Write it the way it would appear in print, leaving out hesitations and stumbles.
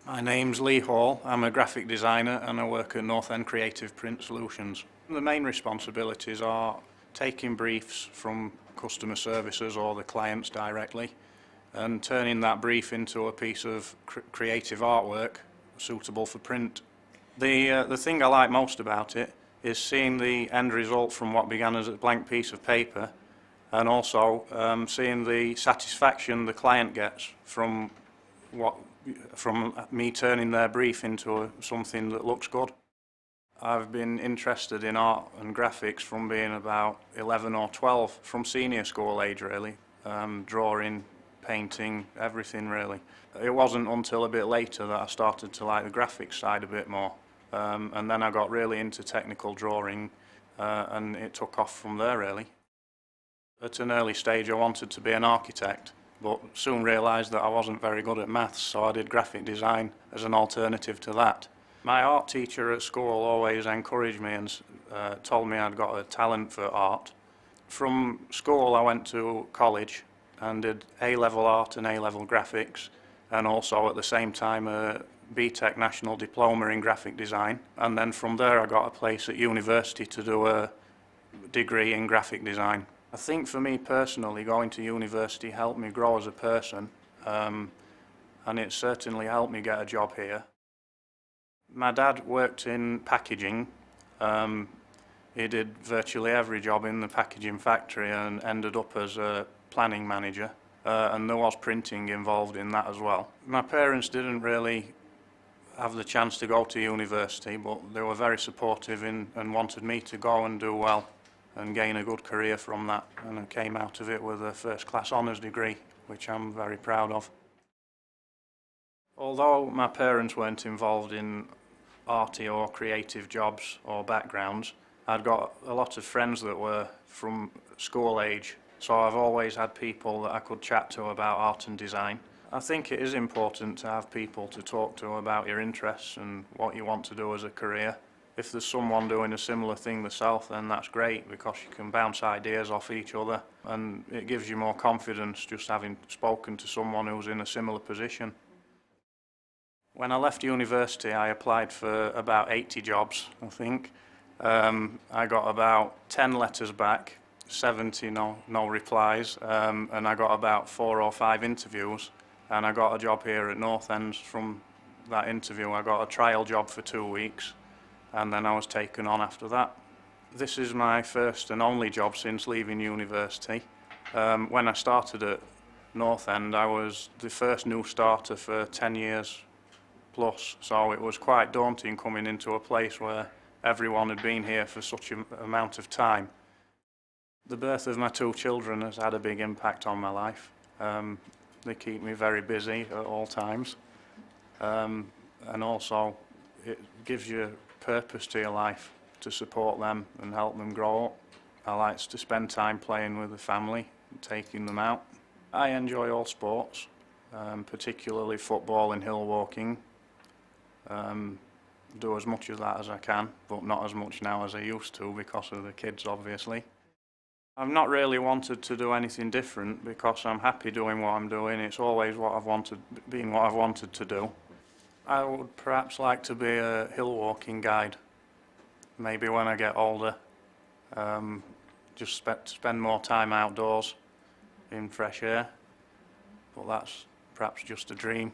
My name's Lee Hall. I'm a graphic designer and I work at North End Creative Print Solutions. The main responsibilities are taking briefs from customer services or the clients directly and turning that brief into a piece of creative artwork suitable for print. The thing I like most about it is seeing the end result from what began as a blank piece of paper, and also seeing the satisfaction the client gets from me turning their brief into something that looks good. I've been interested in art and graphics from being about 11 or 12, from senior school age really, drawing, painting, everything really. It wasn't until a bit later that I started to like the graphics side a bit more, and then I got really into technical drawing, and it took off from there really. At an early stage I wanted to be an architect, but soon realised that I wasn't very good at maths, so I did graphic design as an alternative to that. My art teacher at school always encouraged me and told me I'd got a talent for art. From school I went to college and did A-level art and A-level graphics, and also at the same time a BTEC National Diploma in graphic design, and then from there I got a place at university to do a degree in graphic design. I think for me personally, going to university helped me grow as a person, and it certainly helped me get a job here. My dad worked in packaging. He did virtually every job in the packaging factory and ended up as a planning manager, and there was printing involved in that as well. My parents didn't really have the chance to go to university, but they were very supportive and wanted me to go and do well and gain a good career from that, and I came out of it with a first-class honours degree, which I'm very proud of. Although my parents weren't involved in arty or creative jobs or backgrounds, I'd got a lot of friends that were from school age, so I've always had people that I could chat to about art and design. I think it is important to have people to talk to about your interests and what you want to do as a career. If there's someone doing a similar thing yourself, then that's great, because you can bounce ideas off each other and it gives you more confidence just having spoken to someone who's in a similar position. When I left university I applied for about 80 jobs, I think. I got about 10 letters back, 70 no replies, and I got about 4 or 5 interviews, and I got a job here at North End. From that interview I got a trial job for 2 weeks, and then I was taken on after that. This is my first and only job since leaving university. When I started at North End I was the first new starter for 10 years plus, so it was quite daunting coming into a place where everyone had been here for such an amount of time. The birth of my 2 children has had a big impact on my life. They keep me very busy at all times, and also it gives you purpose to your life to support them and help them grow up. I like to spend time playing with the family and taking them out. I enjoy all sports, particularly football and hill walking. Do as much of that as I can, but not as much now as I used to because of the kids obviously. I've not really wanted to do anything different because I'm happy doing what I'm doing. It's always what I've wanted to do. I would perhaps like to be a hill walking guide, maybe when I get older. Just spend more time outdoors in fresh air, but that's perhaps just a dream.